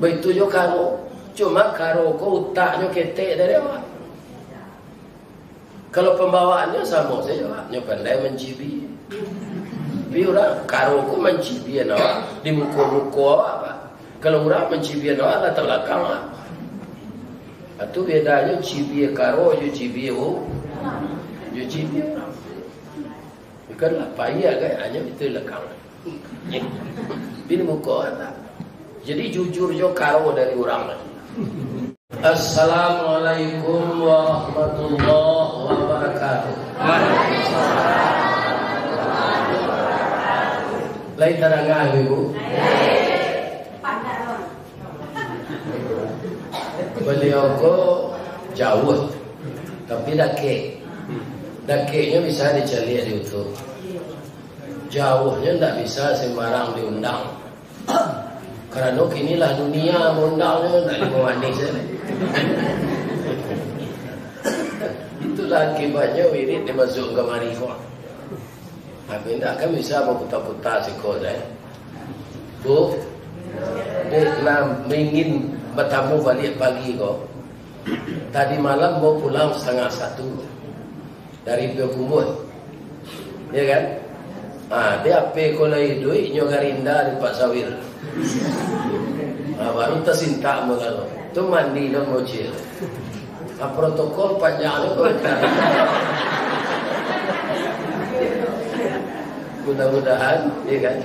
Begitu juga karo. Cuma karo ko utaknya ketek dari awak. Kalau pembawaannya sama saja, awaknya pandai mencibi. Tapi orang karo ko mencibi awak di muka-muka awak, Pak. Kalau orang mencibi awak latar belakang awak. Itu bedanya cibi karo, je cibi ho, je cibi orang. Bukanlah payah kan, hanya betul lekang. Ini muka tak. Jadi jujur jo karo dari orang. Assalamualaikum warahmatullahi wabarakatuh. Lain terangan ibu. Beliau ko jauh, tapi dakeknya bisa dicari di YouTube. Jauhnya tidak bisa sembarang diundang. Karena kinilah dunia mengundangnya tidak dimanis. Itulah akibatnya wirid dimasuk ke marifah. Tapi tidak kan bisa berputar-putar sikot. Bu, ingin bertamu balik pagi kok. Tadi malam mau pulang 12:30 dari Biokumbul. Ya kan? Dia apa kolai duit nyogarinda di Pak Sawir. Baru tersinta mo kalau. Tu mandi dan mocil. Protokol panjangnya kok. Mudah-mudahan, ya kan?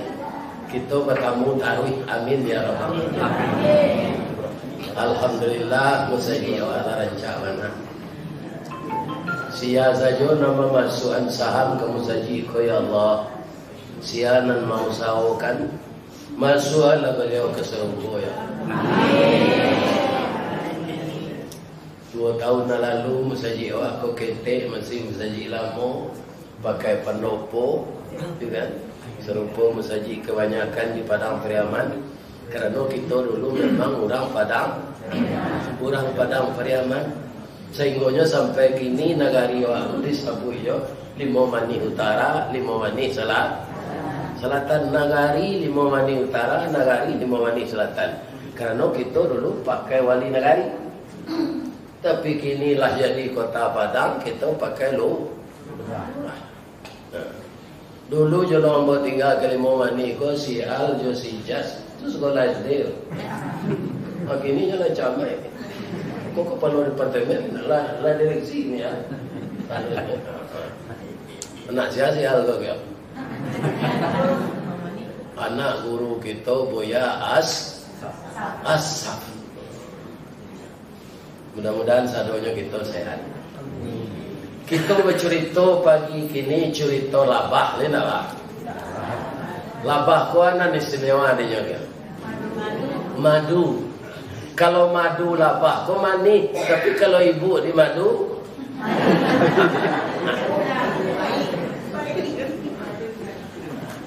Kita bertamu taruh, amin ya Rabbal alamin. Alhamdulillah, musajih ala rancana. Sia saja nama masukan saham ke musajih ko ya Allah. Sianan mau sawakan masukan beliau ke serumbu ya. Amin. 2 tahun lalu musajih aku kete masih musajih lama pakai pendopo, kan? Serupa musajih kebanyakan di Padang Pariaman. Kerana kita dulu memang orang Padang Pariaman. Sehingga sampai kini negari waktu di Sabuyo 5 mani utara, 5 mani selatan nagari, 5 mani utara, nagari 5 mani selatan. Kerana kita dulu pakai wali nagari. Tapi kini lah jadi kota Padang, kita pakai dulu jodoh mau tinggal ke 5 mani ko si Al jo si Jas itu sekolah SD. Kini jangan camai. Kok kepala departemen lah direksi ni ya. Anak saya si Al kok ya. Anak guru kita Boya Asaf. Mudah-mudahan sadonya kita sehat. Kita bercerita pagi kini cerita labah, ni nak lah. Labah ko anan istimewa dia juga. Madu. Kalau madu labah ko manis, tapi kalau ibu di madu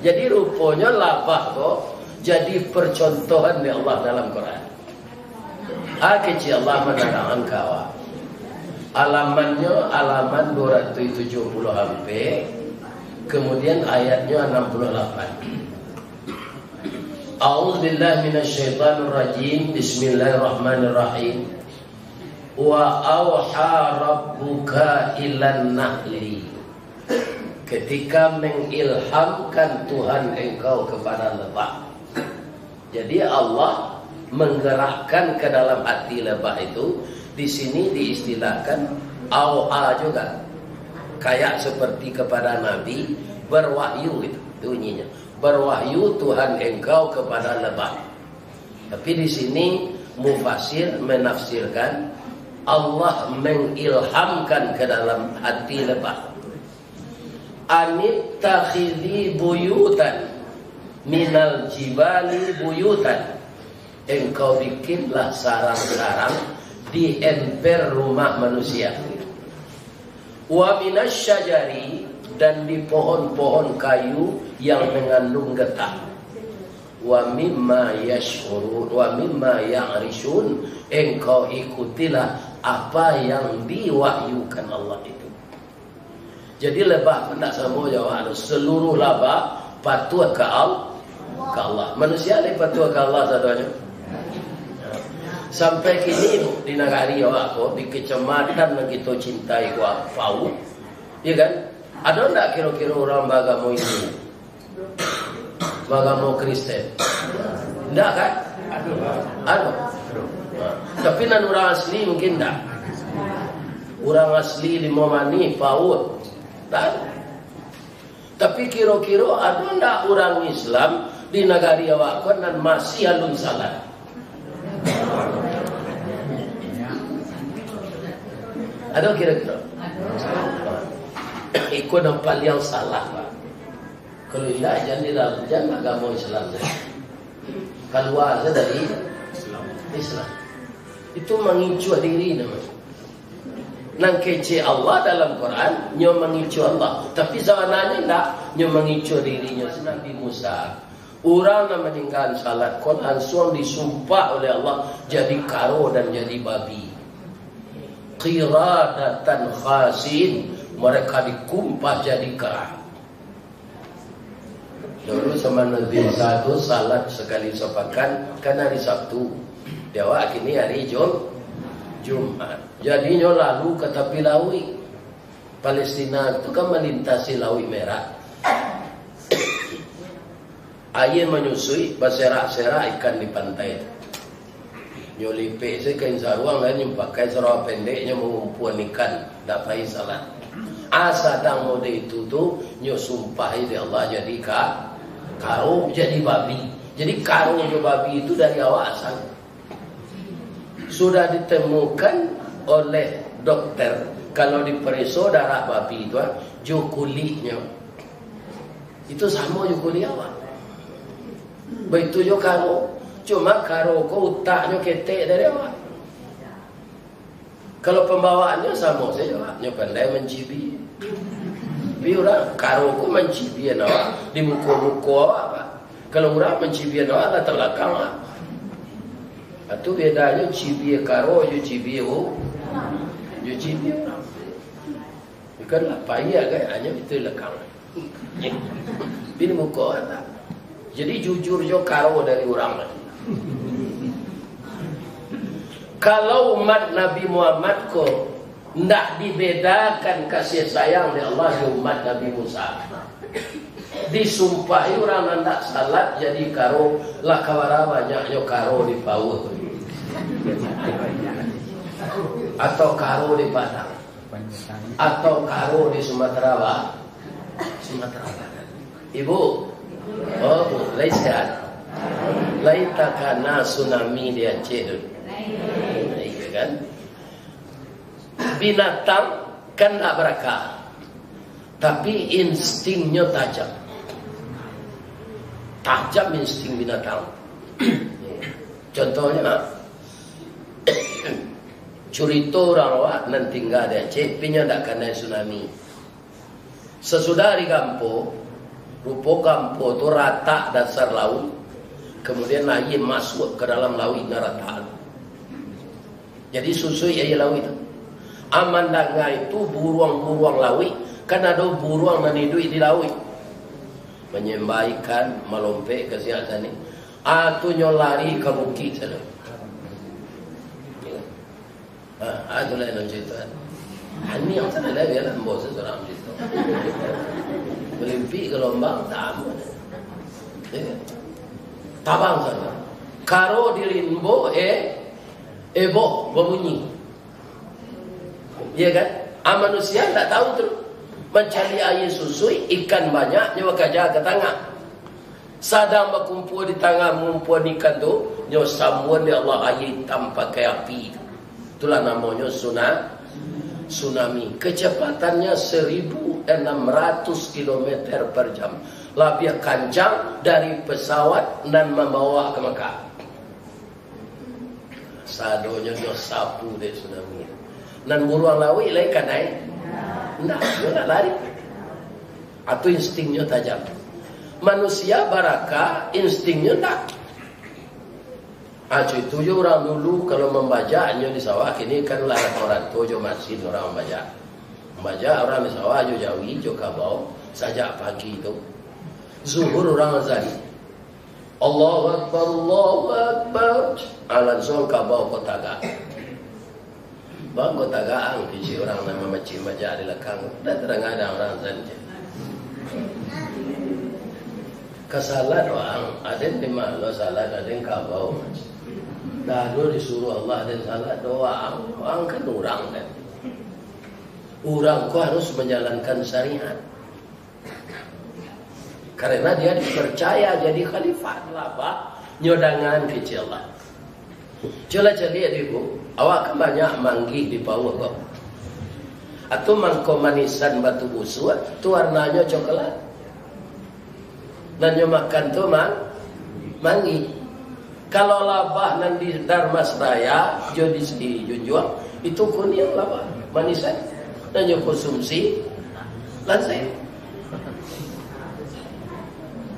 jadi rupanya labah ko jadi percontohan di Allah dalam Quran. Kecil Allah menerangkan kawan. Alamannya alaman 270 sampai kemudian ayatnya 68. A'udzubillahi minasyaitonir rajim. Bismillahirrahmanirrahim. Wa auha rabbuka ilan nahli. Ketika mengilhamkan Tuhan engkau kepada lebah. Jadi Allah menggerakkan ke dalam hati lebah itu. Di sini diistilahkan auha juga. Kayak seperti kepada Nabi berwahyu itu bunyinya. Berwahyu Tuhan engkau kepada lebah. Tapi di sini mufasir menafsirkan Allah mengilhamkan ke dalam hati lebah. Anittakhidhi buyutan minal jibali buyutan. Engkau bikinlah sarang-sarang di emper rumah manusia. Wa minasyajari, dan di pohon-pohon kayu yang mengandung getah. Wa mimma yash'urun wa mimma ya'rishun, engkau ikutilah apa yang diwahyukan Allah itu. Jadi lebah tidak sama jawab. Seluruh lebah patuh ke Allah. Manusia ni patuh ke Allah sahaja. Sampai kini di negari awak ko, di kecamatan yang kita cintai ko Pau, ya kan? Ada tak kira-kira orang beragama Hindu, beragama Kristen? Tidak kan? Ada. Tapi nan orang asli mungkin tak. Orang asli di Momani, Paut, tak. Tapi kira-kira ada tak orang Islam di negari awak ko nan masih alun salat? Ada kira-kira? Ikut nampak yang salah. Kalau tidak, jangan agama Islam. Keluar dari Islam. Itu mengincu diri namanya. Nang kece Allah dalam Quran, nyo mengincu Allah. Tapi sebenarnya tidak, nyo mengincu dirinya. Nabi Musa, orang yang meninggal salat, kon langsung disumpah oleh Allah jadi karo dan jadi babi. Qiradatan khasin, mereka dikumpah jadi kerah. Dulu sama Nabi Musa itu salat sekali sepekan, kan hari Sabtu. Dewa kini hari Jumat. Jadinya lalu ke tepi laut Palestina itu kan melintasi Laut Merah. Air menyusui, berserak-serak ikan di pantai. Nyolipe saya kain saruang lain yang pakai sarung pendeknya mengumpuan ikan dapat salat. Asadang mode itu tu nyo sumpahi di Allah jadi karo jadi babi. Jadi karo nyo babi itu dari awal asal. Sudah ditemukan oleh dokter kalau diperiksa darah babi itu jo kulitnya itu sama jo kulit awak. Begitu jo karo. Cuma karo ko utaknya ketek dari awak. Kalau pembawaannya sama saja, awaknya pandai mencibi. Tapi orang karo ko mencibi awak di muka-muka awak. Kalau orang mencibi awak latar belakang awak. Itu bedanya cibi karo, yo cibi yo cibi orang. Bukanlah payah kan, hanya itu belakang. Di muka awak. Jadi jujur yo karo dari orang. Kalau umat Nabi Muhammad ko tidak dibedakan kasih sayang dari Allah di umat Nabi Musa. Disumpahi orang tidak salat jadi karo lah kawara banyaknya karo di Paut atau karo di Padang atau karo di Sumatera Barat. Ibu, oh mulai sehat. Lain takana tsunami di Aceh. Kan? Binatang kan tak berakal, tapi instingnya tajam. Tajam insting binatang. Contohnya, cerita orang awak nan tinggal di Aceh, pinya tak kena tsunami. Sesudah di kampung, rupa kampung tu rata dasar laut, kemudian air masuk ke dalam laut rata. Jadi susui air laut itu. Aman danga itu buruang-buruang laut. Kan ada buruang yang hidup di laut. Menyembah ikan, melompat ke siapa ni. Atunya lari ke bukit sana. Itu lah yang cerita. Ini yang sana lah biar lembu seseorang cerita. Melimpi ke lombang, tak aman. Tabang sana. Karo di limbo, Ebo berbunyi. Ya kan? Manusia tak tahu tu. Mencari air susui, ikan banyak, nyawa gajah ke tangan. Sadang berkumpul di tangan, mengumpul ikan tu, nyawa sambun di Allah air tanpa pakai api. Itulah namanya tsunami. Kecepatannya 1.600 km per jam. Lebih kencang dari pesawat dan membawa ke Mekah. Sadonya dia sapu deh tsunami. Dan buruang laut lain kan naik. Nah, dia nak lari. Atau instingnya tajam. Manusia baraka instingnya tak. Itu je orang dulu kalau membajanya di sawah ini kan larang orang tu masih orang membaca. Membaca orang di sawah jauhi kabau sajak pagi itu. Zuhur orang azali. Allahu Akbar, Allahu Akbar. Langsung kabau kota gak. Bang kota gak, kisi orang nama macam macam di lekang. Dah terang ada orang saja. Kesalahan orang, ada yang dimana salah, ada yang kabau. Lalu disuruh Allah dan salah doa, orang kan orang kan. Orang kau harus menjalankan syariat. Karena dia dipercaya jadi khalifah lah, nyodangan kecil lah. Coba lihat ibu, awak banyak manggih di bawah kau. Atau mangko manisan batu busuk, tu warnanya coklat. Dan nyo makan tu manggih. Kalau labah nan di Darmasraya, jadi di Junjuang, itu kuning labah, manisan. Dan nyo konsumsi, lansai.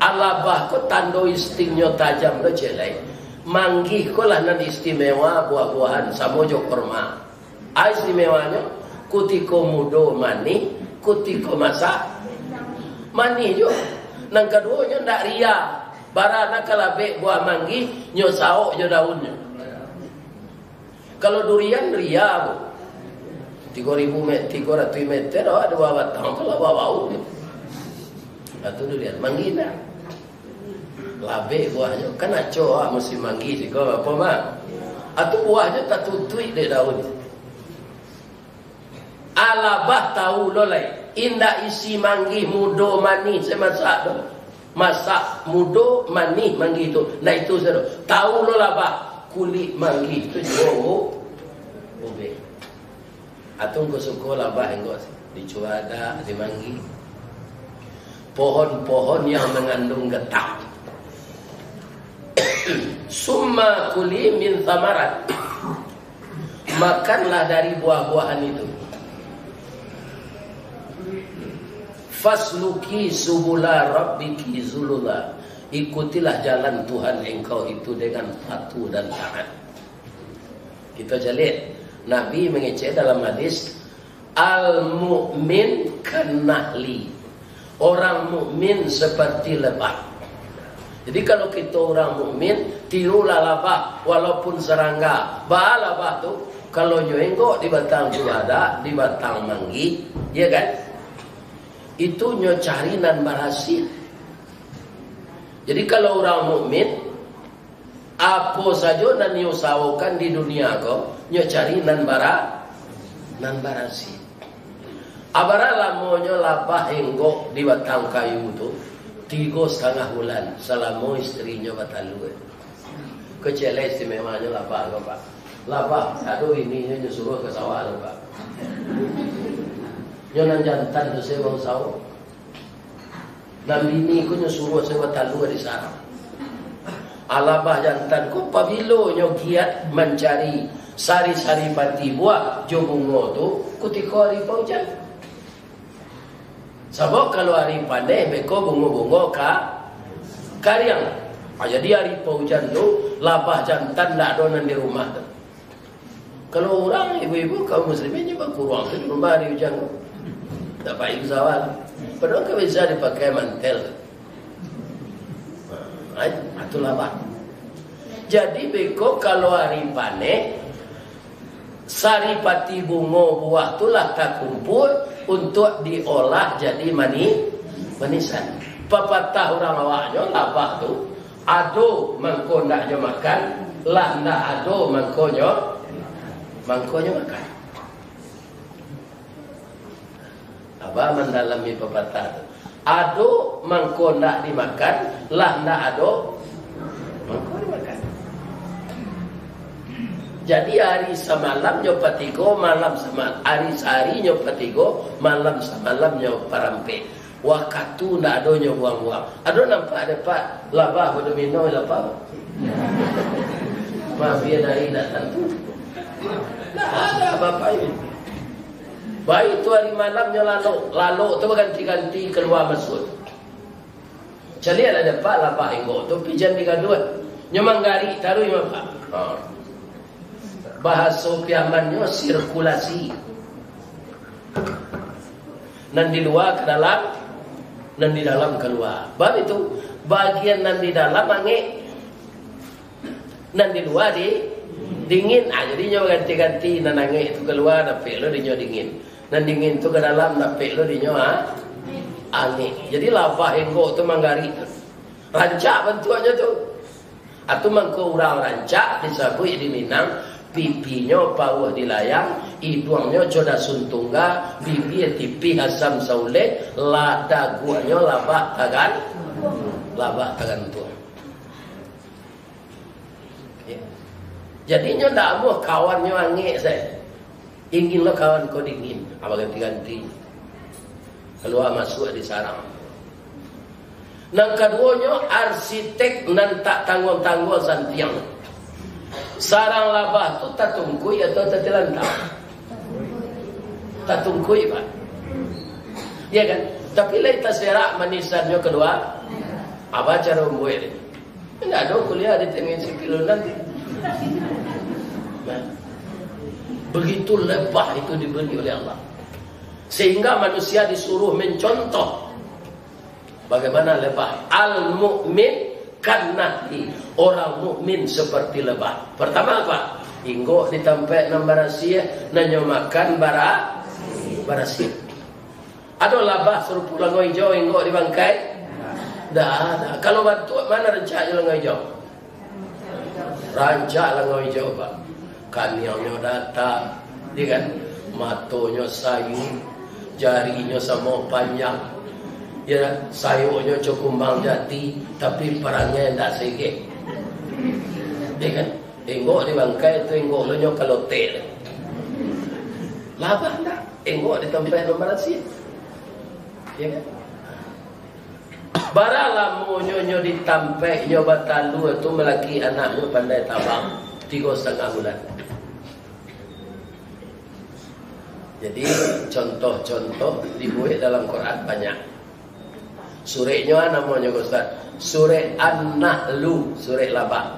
Alabah ko tando istingnya tajam lo jelek. Manggih ko lah nan istimewa buah-buahan samojo korma. Istimewanya kutiko mudo mani, kutiko masak mani jo. Nang keduanya ndak ria. Barana kalabe buah manggih nyo saok jo daunnya. Kalau durian ria bu. 3.000 meter ada buah batang kalau buah bau. Atau durian manggih dah. Labe buahnya kan aco mesti manggih sih kau apa mah. Atau buahnya tak tutui di daun. Alabah tahu lolai. Indah isi manggih mudo mani saya masak tu. Masak mudo mani manggih itu. Nah itu saya tahu lolabah kulit manggih itu jauh. Obe. Atau kau suka labah engkau dicuada di manggih. Pohon-pohon yang mengandung getah. Summa kuli min thamarat. Makanlah dari buah-buahan itu. Fasluki subula rabbiki zulula. Ikutilah jalan Tuhan engkau itu dengan patuh dan taat. Kita lihat Nabi mengecek dalam hadis al-mu'min kanahli. Orang mukmin seperti lebah. Jadi kalau kita orang mukmin, tirulah lebah walaupun serangga. Bah lebah tu kalau nyoenggok di batang juada, di batang manggi, ya kan? Itu nyo cari nan barasit. Jadi kalau orang mukmin, apa saja nan nyo sawokan di dunia ko, nyo cari nan barasit. Abara lamonyo labah enggok di batang kayu tu 3,5 bulan selama istrinya batalu. Kecele istimewanya labah apa? Labah aduh ini suruh ke sawah labah. Nyonan jantan tu saya mau sawah. Dan bini ku suruh saya batalu di sana. Alabah jantan ku pabilo nyo giat mencari sari-sari pati buah jo bungo tu kutiko hari paujan. Sebab kalau hari pandai mereka bunga-bunga karyang. Jadi hari hujan tu labah jantan tak ada di rumah tu. Kalau orang ibu-ibu kaum muslimin juga kurang di rumah hari hujan tu. Tak baik zawal. Padahal kau bisa dipakai mantel. Itu labah. Jadi mereka kalau hari pandai saripati bunga buah itulah tak kumpul untuk diolah jadi manisan. Pepatah orang awaknya labah tu ado mangko ndaknya makan, lah ndak ado mangkonyo makan. Apa mendalami pepatah tu? Ado mangko ndak dimakan, lah ndak ado mangko dimakan. Jadi hari semalam nyopatigo, malam semalam hari sehari nyopatigo, malam semalam nyoparampe. Waktu ndak ada buang-buang. Ada nampak ada pak labah pada minum lapar. Mafia dari datang tu. Tak ada bapak ini. Baik tu hari malamnya lalu tu ganti-ganti keluar masuk. Cari ada pak labah engkau tu pijan digaduan. Nyomanggari taruh imam pak. Bahasa piamannya sirkulasi. Dan di luar ke dalam, dan di dalam keluar. Sebab itu bagian nan di dalam angin, nan di luar dingin. Jadinya ganti-ganti nan angin itu keluar tapi lo dinyo dingin, nan dingin itu ke dalam tapi lo dinyo angin. Jadi lava engko itu manggari rancak bentuknya tuh. Atau mangko urang rancak disabui di Minang, pipinya bawah dilayang, hidungnya coda suntungga, bibi tipi asam saule, lada guanya labak tagan tuh. Jadinya tak mau kawannya angin saya. Ingin lo kawan kau dingin, apa ganti-ganti. Keluar masuk di sarang. Nang keduanya arsitek nan tak tanggung-tanggung santiang. Sarang labah tu tak tungkui atau tak terlantang. Tak tungkui pak. Ya kan? Tapi lain tak serak manisannya kedua. Apa cara membuat ini? Tidak ada kuliah di Temin Sipil nanti. Begitu lebah itu diberi oleh Allah. Sehingga manusia disuruh mencontoh bagaimana lebah. Al-mu'min kannahi, orang mukmin seperti lebah. Pertama apa? Inggo ditampai nang barasia nanyo makan barasia. Ada labah suruh pulang hijau inggo di bangkai? Dah. Kalau batu mana rancaknya lengan hijau? Rancak lengan hijau pak. Kaniaunya datang, dia kan? Matonya sayu, jarinya sama panjang. Ya, sayurnya cukumbang jati, tapi perangnya tidak sikit. Dia kan? Tengok di bangkai itu, tengok lo kalau tel. Labah tak? Tengok di tempat nomor asyik. Ya kan? Baralah monyo ditampai nyoba talu itu melaki anakmu pandai tabang 3,5 bulan. Jadi contoh-contoh dibuat dalam Quran banyak. Surahnya namanya Ustaz, surah An-Nahlu, surah labah.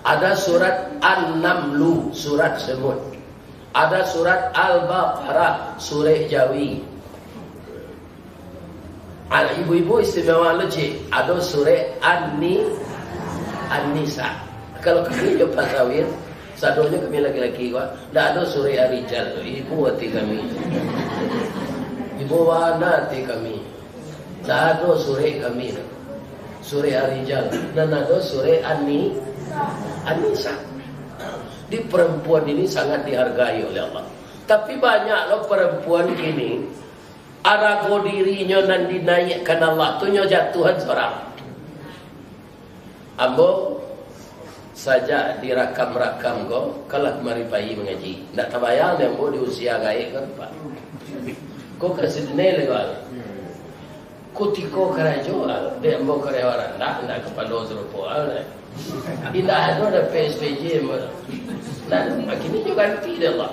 Ada surat An-Namlu, surat semut. Ada surat Al-Baqarah, surah Jawi. Ibu-ibu istimewa lagi. Ada surah An-Nisa. Kalau kami jumpa sawir, sadonya kami laki-laki kok. Tak ada surah Ar-Rijal. Ibu hati kami. Ibu wanati kami. Tak ada surah kami. Surah Ar-Rijal. Dan ada surah An-Nisa. Di perempuan ini sangat dihargai oleh Allah. Tapi banyak loh perempuan kini arago dirinya nan dinaikkan Allah tu nyo jatuhan seorang. Ambo saja dirakam-rakam go kalau kemari pagi mengaji. Ndak tabayang yang bo di usia gaik kan Pak. Ko ke Sydney legal. Kutiko karajo de ambo karewaran ndak kepalo serupo al. Indah ada PSBJ mah. Dan akhirnya juga ganti dah Allah.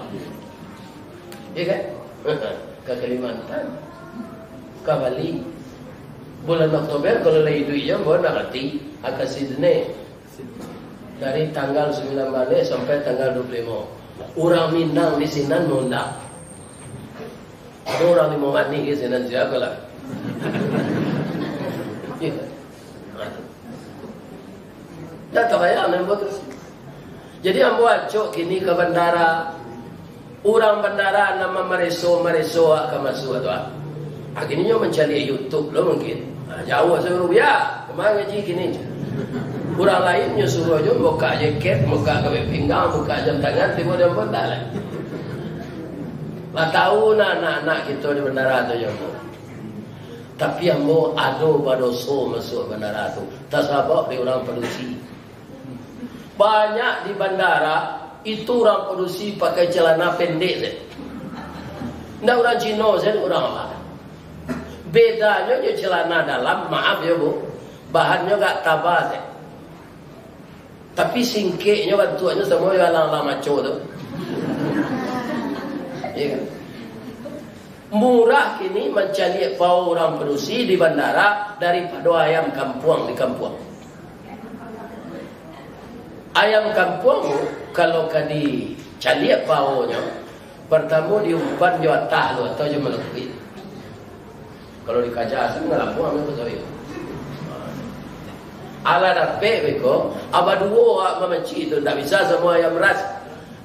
Ya kan? Ke Kalimantan, ke Bali. Bulan Oktober kalau lagi duitnya boleh nak ganti ke Sydney. Dari tanggal 9 Maret sampai tanggal 25. Orang Minang di sini nunda. Ada orang di Mongani di sini siapa lah. Dah tak payah nak buat. Jadi ambo acok kini ke bandara. Orang bandara nama mereso ke masuk tu. Akhirnya mencari YouTube lo mungkin. Jauh suruh ya. Kemana ngaji kini? Orang lainnya suruh aja buka jaket, buka kawin pinggang, buka jam tangan, tiba dia pun tak lah. Lah tahu anak-anak kita di bandara tu yang tapi ambo ado badoso masuk bandara tu. Tak sabar dia orang produksi. Banyak di bandara itu orang produksi pakai celana pendek je. Ndak orang Cina je, orang apa? Bedanya je celana dalam, maaf ya bu, bahannya gak tabah je. Tapi singkeknya bantuannya semua yang lang-lang maco tu. Ya kan? Murah kini mencari bau orang produksi di bandara daripada ayam kampung di kampung. Ayam kampung kalau kadi caliak baunya pertama diumpan jatah lo atau je melekit. Kalau di Kajasan ngelampung ambil betul. Ala dapat beko, abadua mamaci itu tak bisa semua ayam ras.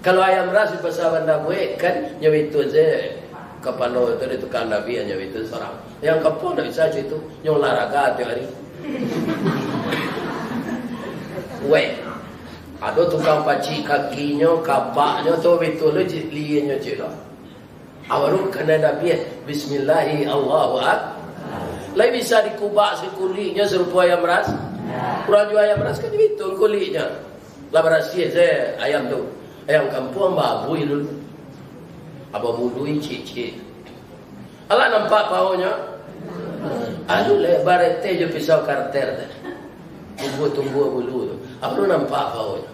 Kalau ayam ras di pasar Bandar Buik kan nyawitu je kepala itu di tukang Nabi yang nyawitu seorang. Yang kapal tak bisa itu yang olahraga tiap hari. Weh, ada tukang paci kakinya, kapaknya tu betul le lianya je lah. Awalnya kena Nabi Bismillahi Allahu Akbar. Lai bisa dikubak sekulitnya serupa ayam ras. Kurang jual ayam ras kan betul kulitnya. Lah berhasil saya ayam tu. Ayam kampung babui dulu. Apa budui cik-cik. Alah nampak paunya. Aduh lebar ete je pisau karter. Tunggu bulu tu. Apa lu nampak paunya?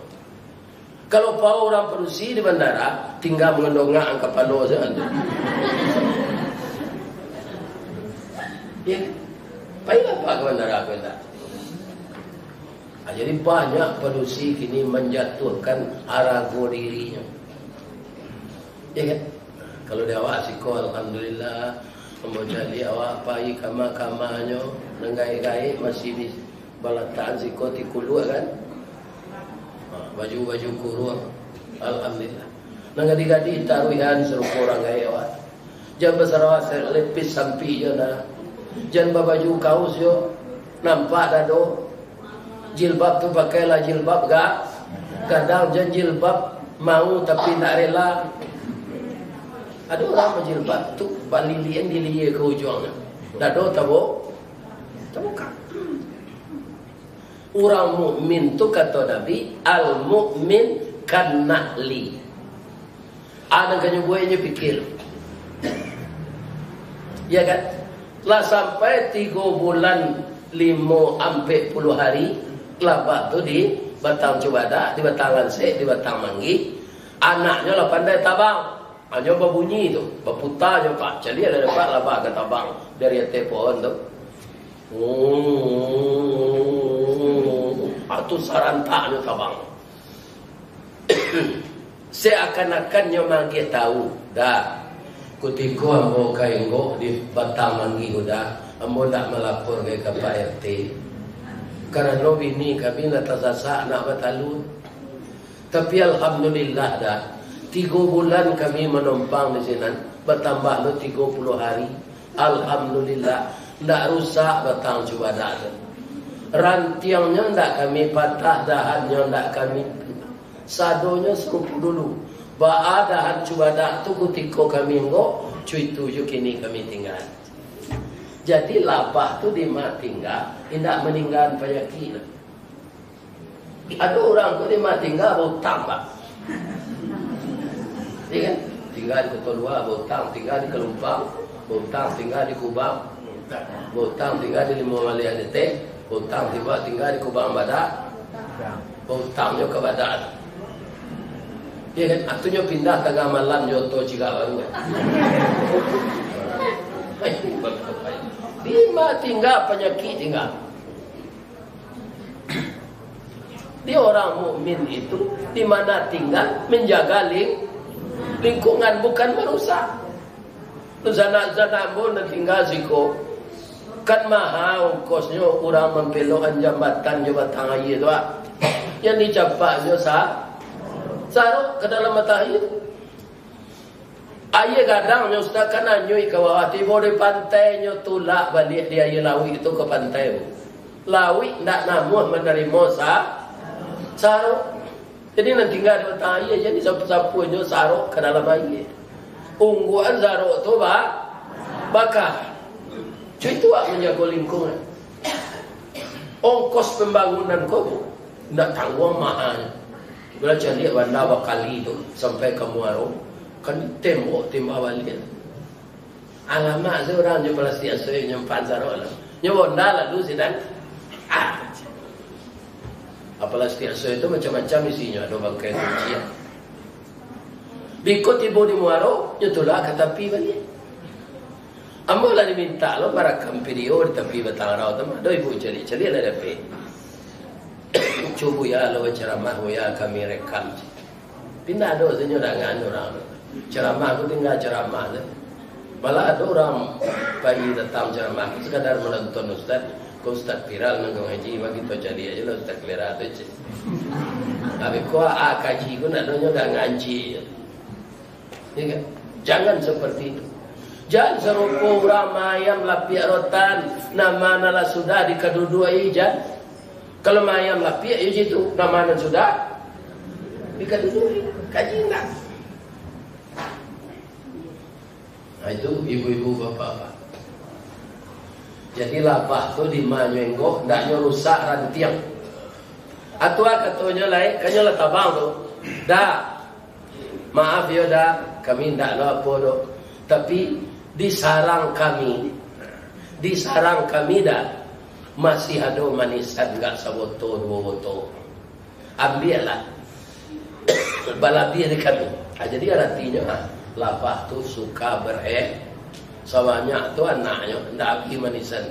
Kalau pau orang produksi di bandara tinggal mengendongak angkat palo saja. Ya, baik apa ke bandara aku tak? Jadi banyak produksi kini menjatuhkan harago dirinya. Ya kan? Kalau dia awak siko alhamdulillah, membaca dia awak pai kama-kamanya, nengai-gai masih di balatan siko tikulu kan? Baju-baju kurung alhamdulillah. Nangadi-gadi taruhan serupa orang gaya awak. Jangan besar awak lepis sampai je nah. Jangan baju kaos yo nampak dado. Jilbab tu pakailah jilbab gak. Kadang jangan jilbab mau tapi tak rela. Ada orang berjilbab tu balilian dilia ke ujungnya. Dado tabo. Tabuka. Orang mukmin tu kata Nabi, al mukmin kan nahli. Ada kan buatnya fikir. Ya kan? Lah sampai 3 bulan 5 sampai 10 hari kelabak tu di Batang Cubada, di Batang Lansek, di Batang Manggi. Anaknya lah pandai tabang. Hanya berbunyi tu, berputar je pak. Jadi ada dapat labak ke tabang dari atas pohon tu. Itu sarantaknya tabang. Seakan-akannya manggil tahu dah. Ketika ambo kaingo di Batang Manggi dah, ambo nak melapor ke Pak RT. Karena bini kami nak tersasak nak bertalun. Tapi alhamdulillah dah 3 bulan kami menumpang di sini, bertambah lo 30 hari. Alhamdulillah, tak rusak Batang Cubada. Rantiangnya tak kami patah, dahannya tak kami sadonya serupu dulu. Ba'a dahan Cubada tu ketika kami ngok, cuy tujuh kini kami tinggal. Jadi lapah tu di mak tinggal, tidak meninggal penyakit. Ada orang tu di mak tinggal berhutang pak. Ya kan? Tinggal di Kota Luar berhutang, tinggal di Kelumpang berhutang, tinggal di Kubang berhutang, tinggal di Lima Malaya Detek berhutang, tinggal di Kubang Badak berhutangnya ke Badak. Ya kan? Artinya pindah tengah malam Joto juga baru kan? Lima tinggal penyakit tinggal. Dia orang mukmin itu di mana tinggal menjaga lingkungan bukan merusak. Zana-zana pun tinggal siko kan mahal ongkosnya orang mempelokan jambatan air tu. Yang dicapaknya saruk ke dalam matahari. Ayah kadangnya ustaz kan anyui ke bawah tiba di pantainya tulak balik dia air lawi itu ke pantai. Lawi tak namuh menerima saruk. Jadi nanti tinggal di matahari jadi sapu-sapunya saruk ke dalam air. Ungguan saruk tu bakar. Cuy tu menjaga lingkungan. Ongkos pembangunan kau nak tanggung mahal. Bila cari bandar Bakali tu sampai ke Muaro, kan tembok balik. Alamak seorang je plastik asal nyempan sarok lah. Nyebonda lalu sedang plastik asal itu macam-macam isinya, ada bangkai kucing. Bikut tiba di Muaro, nyetulak ke tepi balik. Ambo lah diminta lo merekam video di tepi Batang Rau tu, ada ibu cari ada dapat. Cuba ya lo ceramah ya kami rekam. Pindah ada senyum dengan orang. Ceramah aku tinggal ceramah tu. Malah ada orang pagi datang ceramah sekadar menonton ustaz. Kau ustaz viral nang ngaji bagi tu cari aja lah ustaz kelera tu je. Tapi kau kaji kau nak donyo dah ngaji. Ya kan? Jangan seperti itu. Jangan serupa orang mayam lapik rotan nama nala sudah di kedua-dua ijan. Kalau mayam lapik ya situ nama nala sudah di kedua-dua kaji enggak. Nah, itu ibu-ibu bapak-bapak. Jadi lapah tu di manyenggoh ndak rusak rantiang. Atua katanya lain kanyo tabang tu. Dah. Maaf ya dah, kami ndak lo apa do. Tapi di sarang kami dah masih ada manisan enggak saboto dua botol. Ambillah. Balabi di kami. Jadi artinya lapah tu suka Sawanya tu anaknya ndak pergi manisan.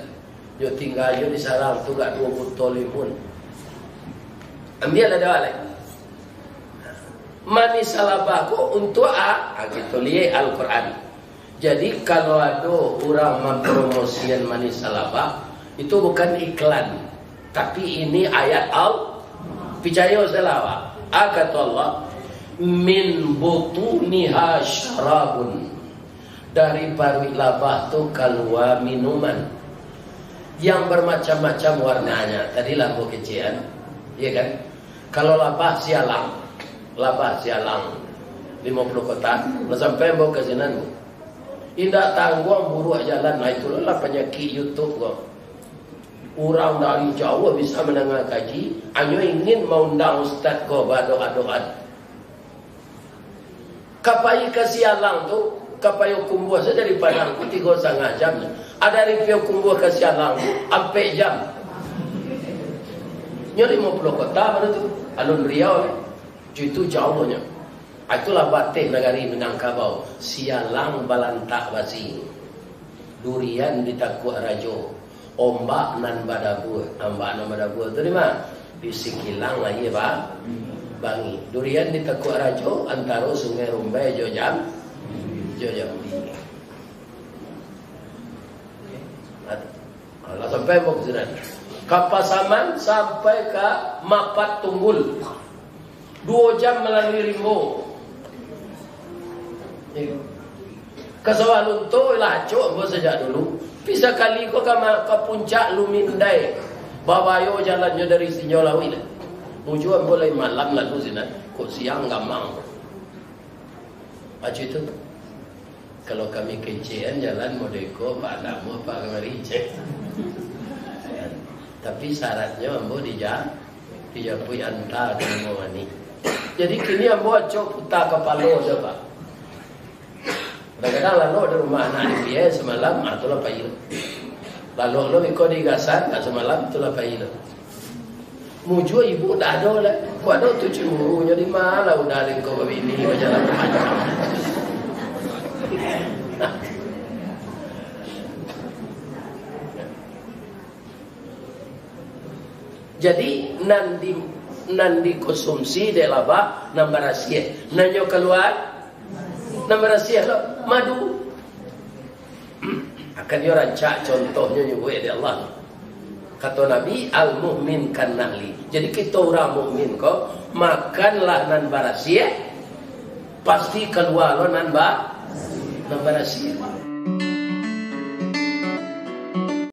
Dia tinggal dia di sarang tu gak 2 botol limun. Ambil ada balik. Manis salabako untuk gitu lihat Al-Quran. Jadi kalau ada orang mempromosikan manis salabah itu bukan iklan, tapi ini ayat Percaya selawat. Kata Allah, min butuniha syarabun. Dari parwi labah tu keluar minuman yang bermacam-macam warnanya. Tadi lampu kecian, ya kan? Kalau labah sialang 50 kotak, sampai bawa ke sini. Indah tangguang buruk jalan, nah itulah penyakit YouTube kok. Orang dari Jawa bisa mendengar kaji, hanya ingin mengundang ustaz kau berdoa-doa. Kapai ke sialang tu, kapai kumbuh saja dari Padang 3,5 jam. Ada review kumbuh ke sialang tu, sampai jam. Nya 50 kota pada tu, Alun Riau itu jauhnya. Itulah batik negari Minangkabau. Sialang balantak basi. Durian di Takuk Rajo. Ombak nan badabu. Ombak nan badabu tu di mana? Di Sikilang lagi pak. Bangi. Durian di Takuk Rajo antara Sungai Rumbai Jojam. Kalau sampai mau ke sana. Kapasaman sampai ke Mapat Tunggul. 2 jam melalui Rimbo. Kesawah lunto lah cok sejak dulu. Bisa kali kau ke puncak Lumindai. Babayo jalannya dari Sinjolawi lah. Mujuan boleh malam lalu sini. Kok siang gamang. Macam itu. Kalau kami kecian jalan modeko Pak Adamu Pak Kemarice. Tapi syaratnya ambo dijapui antar dengan wani. Jadi kini ambo cok putar kepala je pak. Kadang-kadang lalu di rumah anak dia semalam itulah payil. Lalu lo ikut digasan semalam itulah payil. Mujo ibu dah ada lah. Kau ada tu cemburunya di mana udah ada kau begini berjalan macam. Jadi nanti konsumsi de laba nambah rahasia. Nanyo keluar nambah rahasia lo madu. Akan dia rancak contohnya nyuwe de Allah. Kata Nabi al-mu'min kan nahli. Jadi kita orang mukmin kok makanlah nambah rahasia pasti keluar lo nambah rahasia.